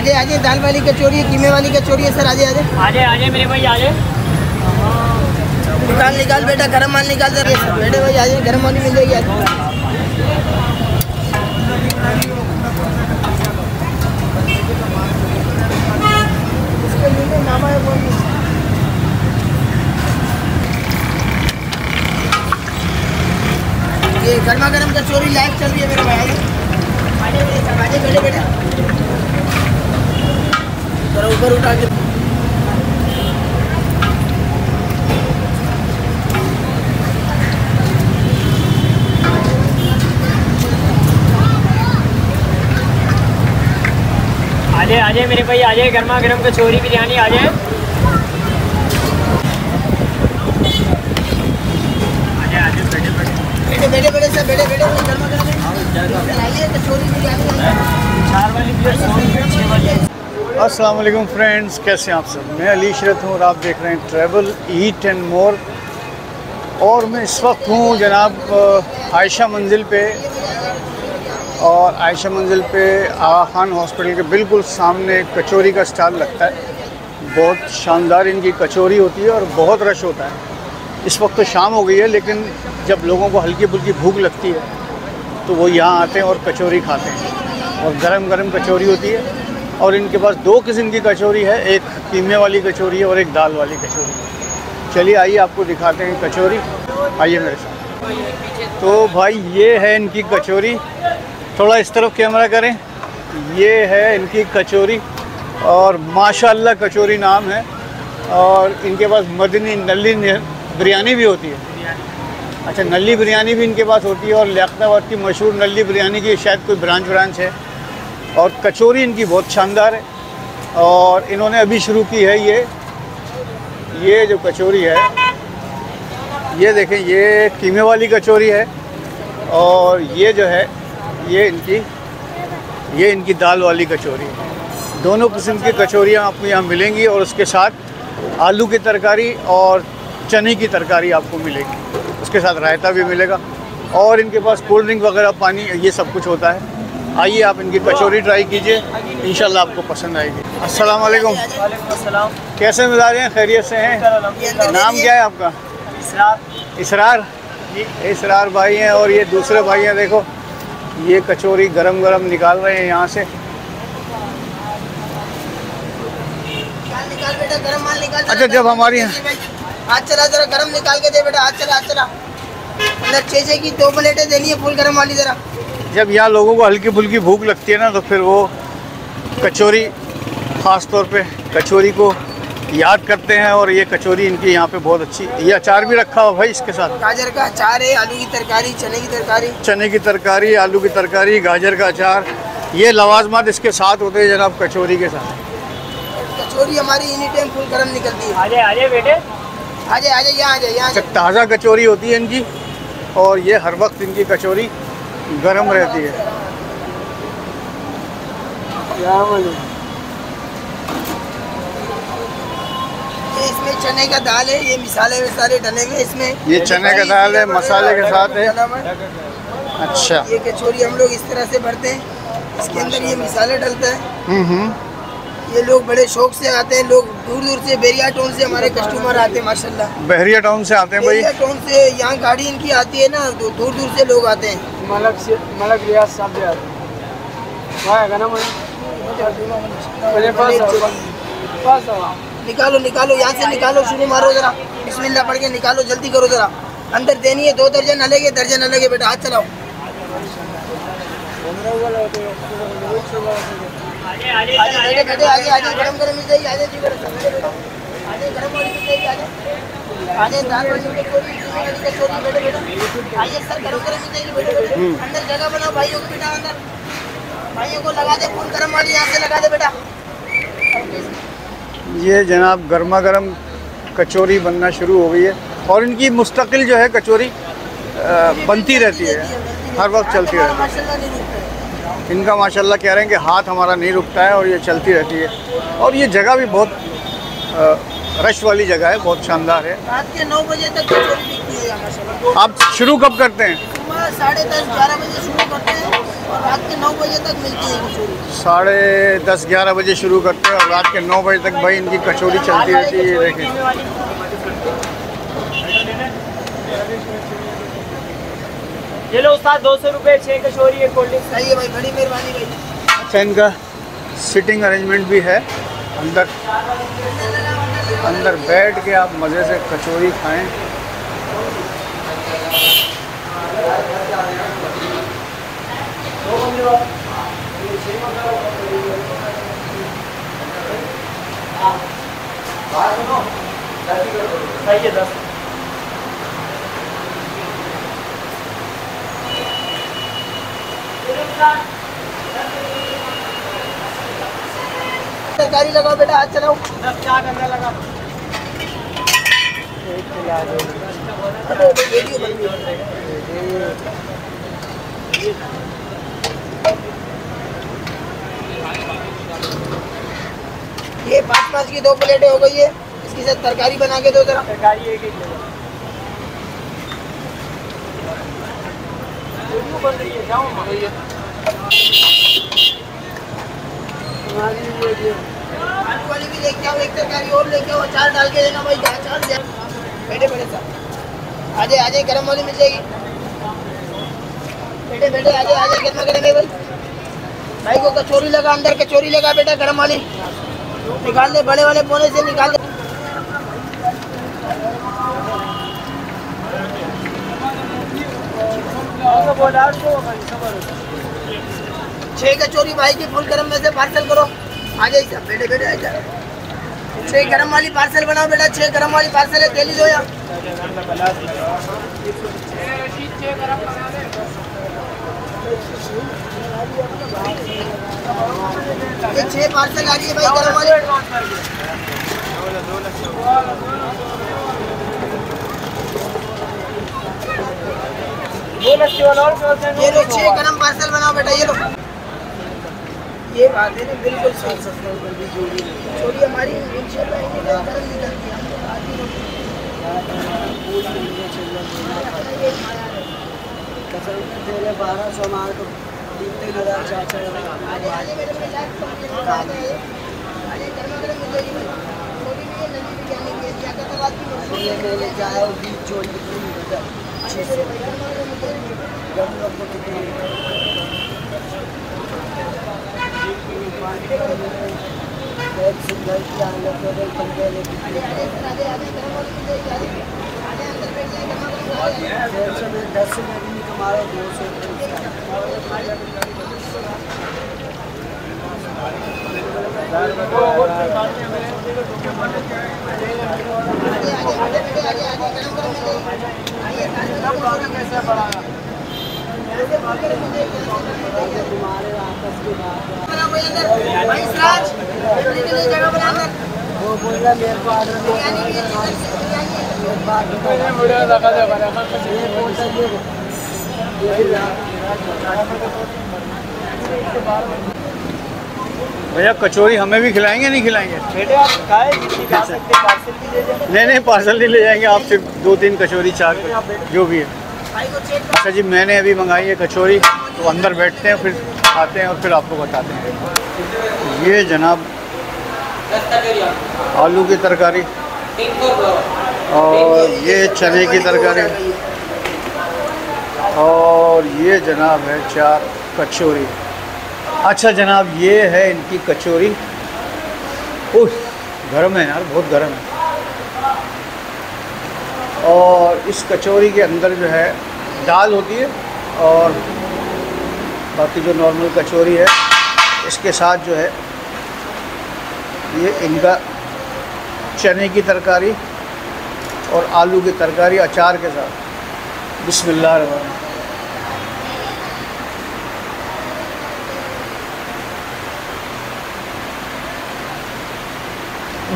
आजे आजे, दाल वाली कचौरी है, कीमे वाली कचौरी है सर। आजे आजे आजे आजे मेरे भाई आजे। निकाल निकाल बेटा, गरम माल निकाल सर। बेटे भाई आजे, गरम वाली मिल जाएगी आज। ये गर्मा गर्म कचौरी लाइव चल रही है मेरे भाई। आजे बेटे बेटे, जरा ऊपर उठा के। आजे आजे मेरे भाई आजे, गर्मा गर्म कचौरी बिरयानी आजे। बेटे बेटे सर, बेटे बेटे गर्मा गर्म लाइए कचौरी बिरयानी। अस्सलाम वालेकुम फ्रेंड्स, कैसे हैं आप सब। मैं अली इशरत हूँ और आप देख रहे हैं ट्रैवल ईट एंड मोर। और मैं इस वक्त हूँ जनाब आयशा मंजिल पे, और आयशा मंजिल पे आगा खान हॉस्पिटल के बिल्कुल सामने कचौरी का स्टॉल लगता है। बहुत शानदार इनकी कचौरी होती है और बहुत रश होता है। इस वक्त तो शाम हो गई है, लेकिन जब लोगों को हल्की फुल्की भूख लगती है तो वो यहाँ आते हैं और कचौरी खाते हैं। और गरम गरम कचौरी होती है। और इनके पास दो किस्म की कचौरी है, एक कीमे वाली कचौरी है और एक दाल वाली कचौरी। चलिए आइए आपको दिखाते हैं कचौरी, आइए मेरे साथ। तो भाई ये है इनकी कचौरी, थोड़ा इस तरफ कैमरा करें। ये है इनकी कचौरी और माशाल्लाह कचौरी नाम है। और इनके पास मदनी नल्ली बिरयानी भी होती है। अच्छा, नल्ली बिरयानी भी इनके पास होती है और लियाकताबाद की मशहूर नल्ली बिरयानी की शायद कोई ब्रांच है। और कचौरी इनकी बहुत शानदार है। और इन्होंने अभी शुरू की है ये जो कचौरी है, ये देखें, ये कीमे वाली कचौरी है। और ये जो है ये इनकी दाल वाली कचौरी है। दोनों किस्म की कचौरियाँ आपको यहाँ मिलेंगी और उसके साथ आलू की तरकारी और चने की तरकारी आपको मिलेगी। उसके साथ रायता भी मिलेगा और इनके पास कोल्ड ड्रिंक वगैरह, पानी, ये सब कुछ होता है। आइए आप इनकी कचौरी ट्राई कीजिए, इंशाल्लाह आपको पसंद आएगी। अस्सलाम वालेकुम। कैसे मिजाज हैं, खैरियत से हैं? नाम क्या है आपका? इसरार। इसरार भाई हैं। और ये दूसरे भाई हैं, देखो ये कचौरी गरम गरम निकाल रहे हैं यहाँ से। निकाल बेटा, गरम माल निकाल। अच्छा, जब हमारी हाथ चला, जरा गरम निकाल के दे बेटा, हाथ चला हाथ चला। अंदर 6 की 2 प्लेटें देनी है फुल गरम वाली। जरा जब यहाँ लोगों को हल्की फुल्की भूख लगती है ना, तो फिर वो कचौरी, ख़ास तौर पे कचौरी को याद करते हैं। और ये कचौरी इनकी यहाँ पे बहुत अच्छी। ये अचार भी रखा हुआ भाई इसके साथ, गाजर का अचार है, आलू की तरकारी, चने की तरकारी, आलू की तरकारी, गाजर का अचार, ये लवाजमात इसके साथ होते हैं जनाब कचौरी के साथ। कचौरी हमारी एनी टाइम फुल गरम निकलती है। आजे आजे बेटे, आजे आजे, यहाँ आजे, यहाँ। ताज़ा कचौरी होती है इनकी और ये हर वक्त इनकी कचौरी गरम रहती है। ये इसमें चने का दाल है, ये मसाले वसाले डले हुए इसमें। ये चने का दाल है, मसाले के साथ है। अच्छा, ये कचौरी हम लोग इस तरह से भरते हैं, इसके अंदर ये मसाले डलता है। ये लोग बड़े शौक से आते हैं, लोग दूर दूर से, बहरिया टाउन से हमारे कस्टमर आते हैं माशाल्लाह। बहरिया टाउन से आते हैं भाई। बहरिया टाउन से यहाँ गाड़ी इनकी आती है ना, दूर दूर से लोग आते हैं। मलक रियाज साहब भी आते हैं। निकालो निकालो, यहाँ से निकालो, शुरू मारो जरा, बिस्मिल्लाह पढ़ के निकालो, जल्दी करो जरा। अंदर देनी है 2 दर्जन अलग है बेटा, हाथ चलाओ। आजे गरम गरम मिल जाएगी, आजे गरम वाली मिल जाएगी, आजे दाल वाली कचौरी, बेटे आइए सर, गरम गरम मिल जाएगी बेटे। अंदर जगह बनाओ भाइयों को, बेटा अंदर भाइयों को लगा दे फुल गरम वाली, यहाँ से लगा दे बेटा। ये जनाब गर्मा गर्म कचौरी बनना शुरू हो गई है और इनकी मुस्तकिल जो है कचौरी बनती रहती है, हर वक्त चलती रहती है। इनका माशाल्लाह कह रहे हैं कि हाथ हमारा नहीं रुकता है और ये चलती रहती है। और ये जगह भी बहुत रश वाली जगह है, बहुत शानदार है। रात के 9 बजे तक कचौरी बिकती है माशाल्लाह। आप शुरू कब करते हैं? सुबह 10:30-11 बजे शुरू करते हैं और रात के 9 बजे तक मिलती है कचौरी। 10:30-11 बजे शुरू करते हैं और रात के 9 बजे तक भाई इनकी कचौरी चलती रहती है। ये देखिए ये लो उस्ताद 200 रुपये 6 कचौरी है, कोल्ड ड्रिंक। सही है भाई, बड़ी मेहरबानी भाई। अच्छा इनका सिटिंग अरेंजमेंट भी है, अंदर बैठ के आप मज़े से कचौरी खाएं। सही है 10। तरकारी लगाओ बेटा, हाथ चलाओ। 10 क्या करने लगा। ये 5-5 की 2 प्लेटें हो गई है। इसकी साथ तरकारी बना के दो जरा। तरकारी एक एक बन रही है, जाओ आलू वाली भी लेके आओ, एक तरकारी और लेके आओ, अचार डाल के देना भाई। अचार दे बैठे बैठे साहब, आजे आजे गरम वाली मिल जाएगी। बैठे बैठे आजे आजे गर्मा गर्म है भाई। भाई को कचौरी लगा, अंदर कचौरी लगा बेटा, गरम वाली निकाल दे, बड़े वाले पोने से निकाल दे। बोला 6 कचौरी भाई की फुल गरम में से पार्सल करो। आ जाइए साहब, बैठे बैठे आ जाए। 6 गरम वाली पार्सल बनाओ बेटा, 6 गरम वाली पार्सल है, तेली दो यार। ये 6 पार्सल आ रही है भाई गरम वाली। ये लो 6 गरम पार्सल बनाओ बेटा, ये लो। ये बात है ना, बिल्कुल सही। छोड़ी हमारी इंशाल्लाह गरम निकलती है। 1200 मार तो 3-3,000 4-4 10 से कमा रहे 200 वो बोल रहा मेरे को ऑर्डर भैया कचौरी हमें भी खिलाएंगे नहीं खिलाएंगे? बेटे आप खाए जितनी खा सकते पार्सल भी दे दें। नहीं पार्सल नहीं ले जाएंगे, आप सिर्फ 2-3 कचौरी 4 जो भी है। अच्छा जी मैंने अभी मंगाई है कचौरी, तो अंदर बैठते हैं फिर खाते हैं और फिर आपको बताते हैं। ये जनाब आलू की तरकारी और ये चने की तरकारी और ये जनाब है 4 कचौरी। अच्छा जनाब ये है इनकी कचौरी। उफ गर्म है यार, बहुत गर्म है। और इस कचौरी के अंदर जो है दाल होती है और बाकी जो नॉर्मल कचौरी है इसके साथ जो है ये इनका चने की तरकारी और आलू की तरकारी अचार के साथ। बिस्मिल्लाह रहमान।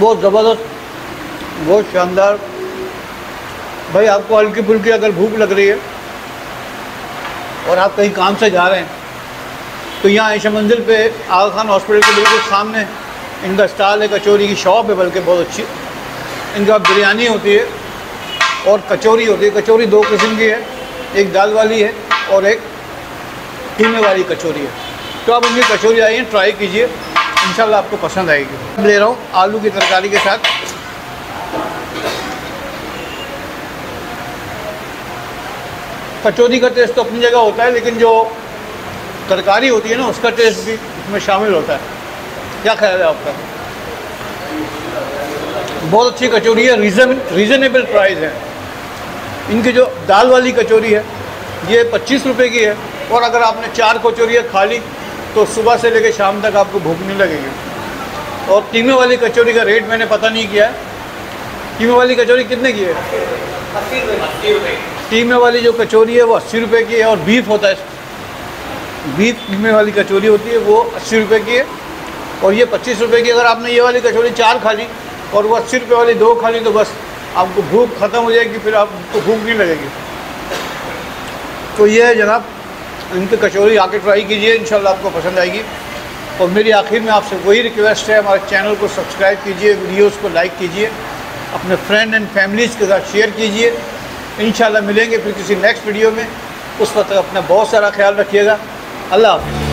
बहुत ज़बरदस्त, बहुत शानदार। भाई आपको हल्की फुल्की अगर भूख लग रही है और आप कहीं काम से जा रहे हैं तो यहाँ आयशा मंजिल पे आगा खान हॉस्पिटल के बिल्कुल सामने इनका स्टॉल है, कचौरी की शॉप है, बल्कि बहुत अच्छी। इनका बिरयानी होती है और कचौरी होती है। कचौरी 2 किस्म की है, एक दाल वाली है और एक कीमे वाली कचौरी है। तो आप उनकी कचौरी आइए, ट्राई कीजिए, इंशाल्लाह आपको पसंद आएगी। अब ले रहा हूँ आलू की तरकारी के साथ। कचौरी का टेस्ट तो अपनी जगह होता है, लेकिन जो तरकारी होती है ना उसका टेस्ट भी इसमें शामिल होता है। क्या ख्याल है आपका? बहुत अच्छी कचौरी है, रीज़नेबल प्राइस है। इनकी जो दाल वाली कचौरी है ये 25 रुपये की है, और अगर आपने 4 कचौरियाँ खा ली तो सुबह से लेकर शाम तक आपको भूख नहीं लगेगी। और कीमे वाली कचौरी का रेट मैंने पता नहीं किया है। कीमे वाली कचौरी कितने की है? 80 रुपये। कीमे वाली जो कचौरी है वो 80 रुपये की है, और बीफ होता है, बीफ कीमे वाली कचौरी होती है वो 80 रुपये की है, और ये 25 रुपये की। अगर आपने ये वाली कचौरी 4 खा ली और वो 80 रुपये वाली 2 खा ली तो बस आपको भूख ख़त्म हो जाएगी, फिर आपको भूख नहीं लगेगी। तो ये है जनाब, इनकी कचौरी आके ट्राई कीजिए, इंशाल्लाह आपको पसंद आएगी। और मेरी आखिर में आपसे वही रिक्वेस्ट है, हमारे चैनल को सब्सक्राइब कीजिए, वीडियोस को लाइक कीजिए, अपने फ्रेंड एंड फैमिलीज़ के साथ शेयर कीजिए। इंशाल्लाह मिलेंगे फिर किसी नेक्स्ट वीडियो में। उस वक्त अपना बहुत सारा ख्याल रखिएगा। अल्लाह हाफ़िज़।